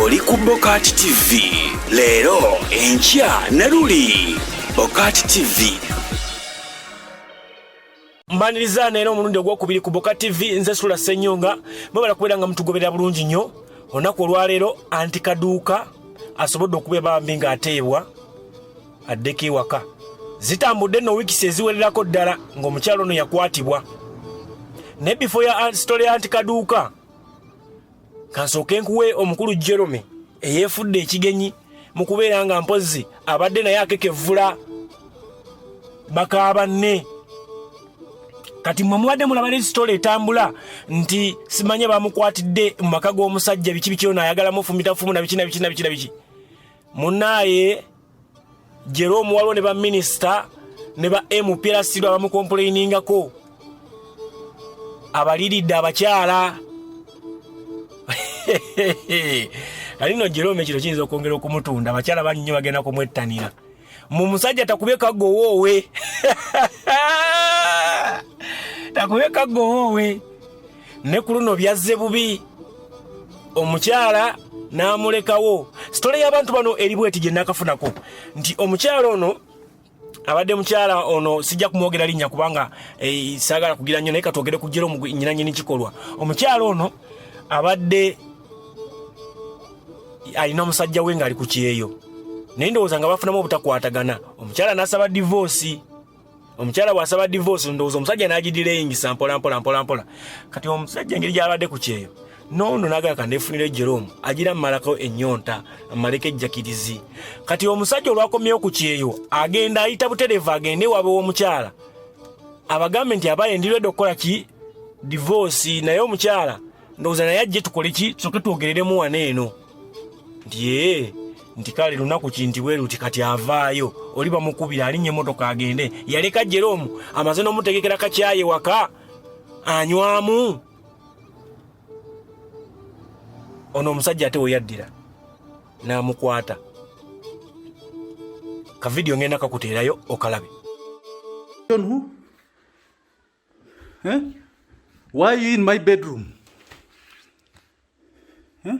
oli ku BOCAT TV. Leero enkya ne luli BOCAT TV. Mbaniriza neero omulundi ogwokubiri ku BOCAT TV, nze SULA SSENYONGA. Mwebala kubeera nga mutugoberera bulungi nnyo. Olunaku olwaleero anti Kaduuka asobodde okuba bambi ng'ateebwa addeko ewaka. Zitambudde nno wiikisi eziwererako ddala ng'omukyalo ono yakwatibwa. Ne bifo ya story ya anti Kaduuka, kansooke nkuwe omukulu Jerome eyeefudde ekigenyi mu kubeera nga mpozi abadde naye akekevvula baka banne. Kati mmwe mubadde mulaba ne story etambula nti simanye bamukwatidde mu maka g'omusajja biki ono ayagala mufumitafumu na biki. Munnaye Jerome waliwo ne ba minisita ne ba MPLC abamukomplainingako abaliridde abakyala. Alino Jerome ekiro kiyinza okwongera okumutunda, abakyala bangi nnyo bagenda kumwettanira. Mu musajja takubye kaggo woowe. Takubye kaggo woowe. Ne ku luno byazze bubi. Omukyala n'amulekawo. Story y'abantu bano eri bweti gye nakafunako nti omukyala ono abadde mukyala ono sijja kumwogera linnya kubanga saagala kugira nnyo, naye katwogere ku Jerome nnyina nnyini kikolwa. Omukyala ono abadde alina omusajja we ng'ali ku kyeyo, naye ndowooza nga bafunamu obutakwatagana. Omukyala n'asaba divorce. Omukyala bw'asaba divorce ndowooza omusajja n'agidileyingisa mpola. Kati omusajja engeri gy'abadde ku kyeyo noono n'agala kandeefunire Jerome agira mmalako ennyonta ammaleko ejjakirizi. Kati omusajja olwakomyewo ku kyeyo agenda ayita butereevu agende wabe w'omukyala abagambe nti abaye ndiredde okukola ki divorce, naye omukyala ndowooza naye ajje tukole ki tusoke twogereremu wano eno nti kale lunaku kinti bwe luti kati avaayo oli bamukubira alinnya emmotoka agende. Yaleka Jerome amaze n'omutegekera kakyaye waka anywamu. Ono omusajja ate weyaddira n'amukwata. Ka video ngenda kakuteerayo okalabe. Who? Huh? Why are you in my bedroom? Huh?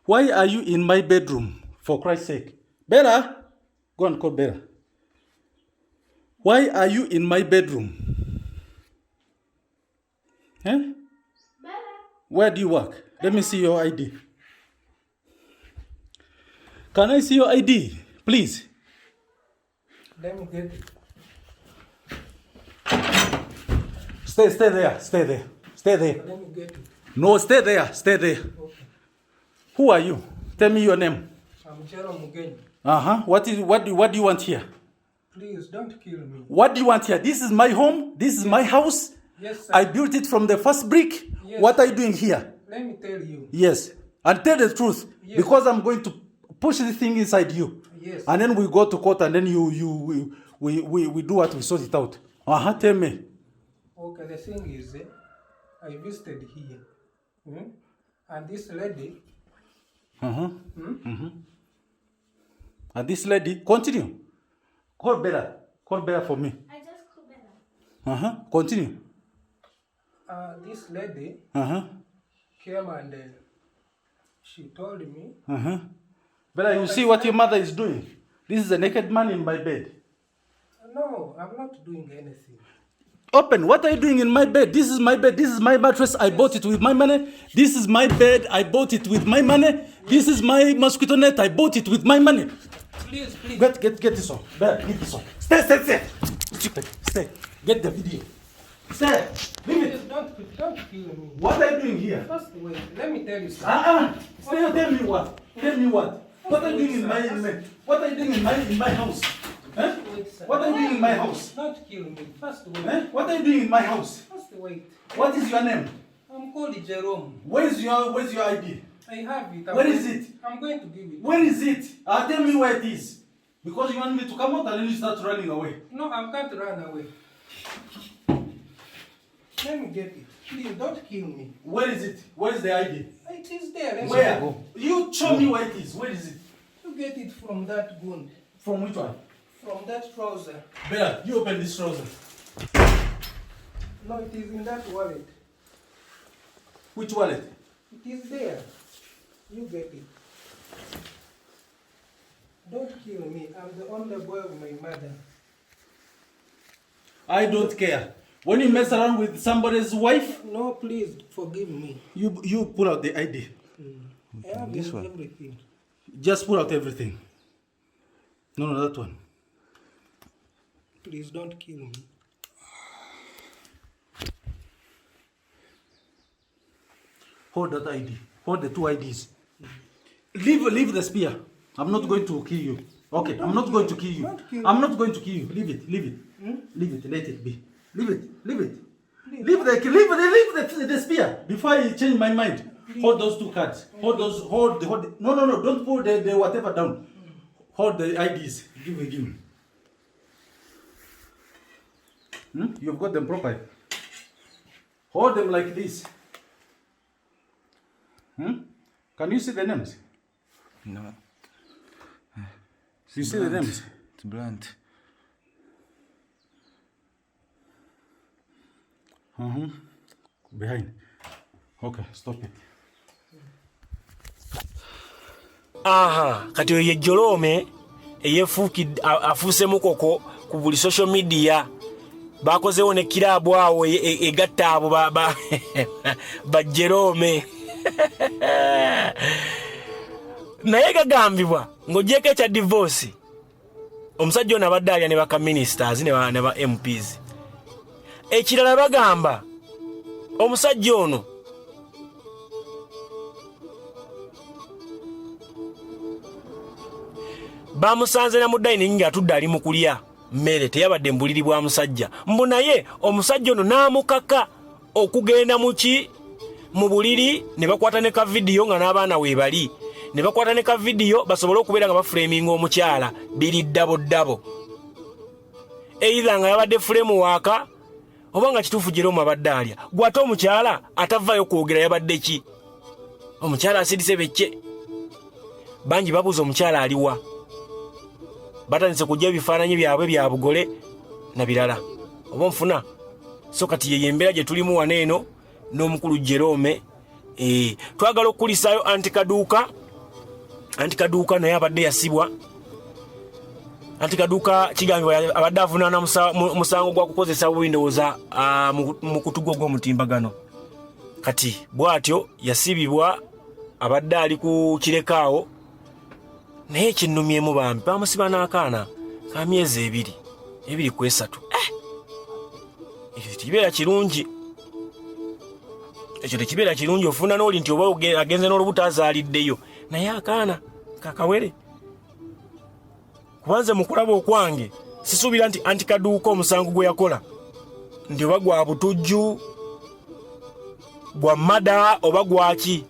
Why are you in my bedroom? For Christ's sake. Bella? Go and call Bella. Why are you in my bedroom? Huh? Bella. Where do you work? Let me see your ID. Can I see your ID, please? Let me get it. Stay there. Let me get it. No, stay there. Okay. Who are you? Tell me your name. I'm Jerome again. What do you want here? Please don't kill me. What do you want here? This is my home. This is my house. Yes, sir. I built it from the first brick. Yes. What are you doing here? Let me tell you. Yes. And tell the truth. Yes. Because I'm going to push this thing inside you. Yes. And then we go to court and then we do what we sort it out. Tell me. Okay, the thing is, I visited here. And this lady. And this lady, continue. Call Bella for me. I just called Bella. Continue. This lady came and she told me. Bella, you see what your mother is doing? This is a naked man in my bed. No, I'm not doing anything. Open. What are you doing in my bed? This is my bed. This is my mattress. I bought it with my money. This is my bed. I bought it with my money. This is my mosquito net. I bought it with my money. Please. Get this one. Bella, get this one. Stay. Stupid. Stay. Get the video. Stay. Leave it. Please don't kill me. What are you doing here? First wait, let me tell you something. Stay. Tell me what. What are you doing in my house? Huh? Wait, sir. What are you doing in my house? Don't kill me. First wait. Huh? What are you doing in my house? First wait. What is your name? I'm called Jerome. Where's your ID? I have it. Where is it? I'm going to give it. Where is it? Tell me where it is. Because you want me to come out and then you start running away. No, I can't run away. Let me get it. Please don't kill me. Where is it? Where is the ID? It is there. Where? You show me where it is. Where is it? You get it from that wound. From which one? From that trouser. Bella, you open this trouser. No, it is in that wallet. Which wallet? It is there. You get it. Don't kill me. I'm the only boy of my mother. I don't care. When you mess around with somebody's wife, No, please forgive me. you pull out the ID. I have This one. everything. Just pull out everything. No, that one. Please don't kill me. Hold that ID. Hold the two IDs. Leave the spear. I'm not going to kill you. Okay, I'm not going to kill you. Don't kill I'm not going to kill you. Leave it. Leave it. Let it be. Leave it. Leave the spear. Before I change my mind, hold those two cards. Hold. No. Don't put the whatever down. Hold the IDs. Give me. You've got them properly. Hold them like this. Can you see the names? No. You see the names? It's blunt. Behind. Okay, stop it. Aha, kati ye Jolome eyefuukidde afuuse mukoko ku buli social media. Bakozeewo ne kiraabu awo egatta abo ba Jerome. Naye gagambibwa ng'ogyeko ekya divorce omusajja ono abadde alya ne baka ministers ne ba MPs. Ekirala bagamba omusajja ono bamusanze na mu dining ng'atudde ali mu kulya mmere teyabadde mbuliri bwa musajja. Mbu naye omusajja ono n'amukaka okugenda mu buliri ne bakwata ne ka video nga n'abaana weebali. Ne bakwata ne ka video basobole okubeera nga baframinga omukyala biri ddabo. Either nga yabadde frame waka oba nga kituufu Jerome abadde alya. Gwate omukyala atavaayo kwogera yabadde ki? Omukyala asirise becce. Bangi babuuza omukyala aliwa. Batandise kujja ebifaananyi byabwe bya bugole na birala. Oba nfuna. So kati ye embeera gye tulimu wano eno n'omukulu Jerome. Twagala okulisaayo Anti Kaduuka naye abadde yasibwa. Anti Kaduuka kigambibwa abadde avunaana musango gwa kukozesa Windows mu kutugo gw'omutimbagano. Kati bw'atyo yasibibwa abadde ali ku kirekaawo. Naye kinnumyemu bambi bamusiba n'akaana ka myezi 2 ku 3. Ekyo tekibeera kirungi. Ekyo tekibeera kirungi ofuna n'oli nti oba agenze n'olubuto azaaliddeyo. Naye akaana kakawere. Kubanze mu kulaba okwange sisuubira nti Anti Kaduuka omusango gwe yakola nti oba gwa butujju gwa mada oba gwaki.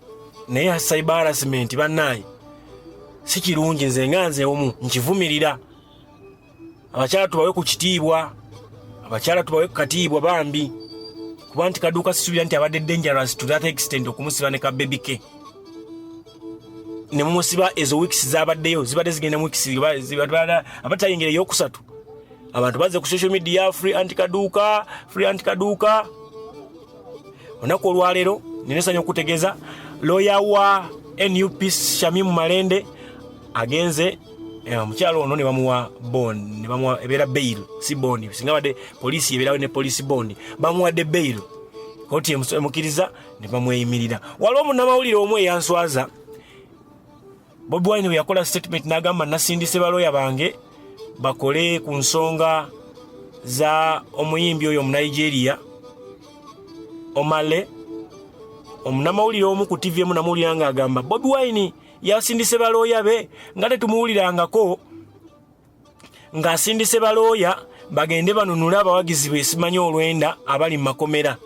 Naye cyber harassment bannaaye si kirungi. Nze omu nkivumirira. Abakyala tubawe ku kitiibwa. Abakyala tubawe ku katiibwa bambi. Kuba Anti Kaduuka sisuubira nti abadde dangerous to that extent okumusiba ne ka baby ke. Ne mumusiba ezo weeks zabaddeyo zibadde zigenda mu weeks abatayingire yokusatu. Abantu bazze ku social media free Anti Kaduuka. Onako olwaleero ninesanya okutegeeza lawyer wa NUP Shamimu Malende agenze omukyalo ono ne bamuwa bond, ne bamuwa ebeera bail, si bond. Singa badde poliisi ebeerawo ne poliisi bond, bamuwadde bail. Koti emukiriza ne bamweyimirira. Waliwo munnamawulire omu eyanswaza. Bobi Wine we yakola statement n'agamba nasindise baloya bange bakole ku nsonga za omuyimbi oyo mu Nigeria Omale. Omunnamawulire omu ku TV emu namawulira nga agamba Bobi Wine yasindise baloya be nga tetumuwulirangako ng'asindise baloya bagende banunule abawagizi be simanyi olwenda abali mu makomera.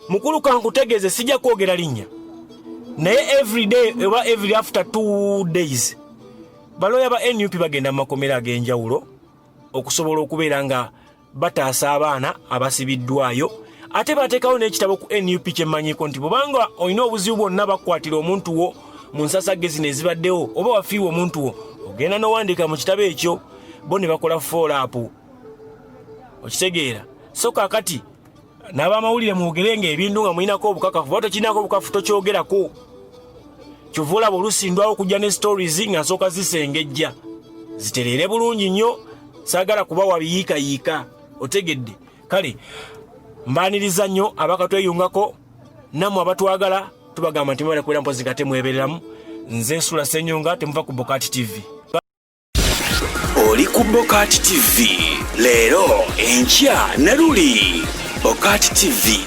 Mukulu kankutegeeze sijja kwogera linnya. Naye every day oba every after 2 days baloya ba NUP bagenda mu makomera ag'enjawulo okusobola okubeera nga bataasa abaana abasibiddwayo. Ate bateekawo n'ekitabo ku NUP kyemmanyiiko nti bw'obanga olina obuzibu bwonna bakwatira omuntu wo mu nsasage zino ezibaddewo oba wafiirwa omuntu wo ogenda n'owandiika mu kitabo ekyo bo ne bakola follow-up. Okitegeera? So kaakati n'abamawulire mwogerenga ebintu nga mulinako obukakafu oba tokinako obukafu tokyogerako. kyuvula bolusindwawo kujja ne stories nga nsooka zisengejja ziterere bulungi nnyo saagala kuba wabiyiikayiika otegedde kale mbaaniriza nnyo abakatweyungako nammwe abatwagala tubagamba nti mwebale kubeera mpozi nga temwebereramu nze SULA SSENYONGA temuva ku BOCAT TV. Oli ku BOCAT TV leero enkya ne luli BOCAT TV.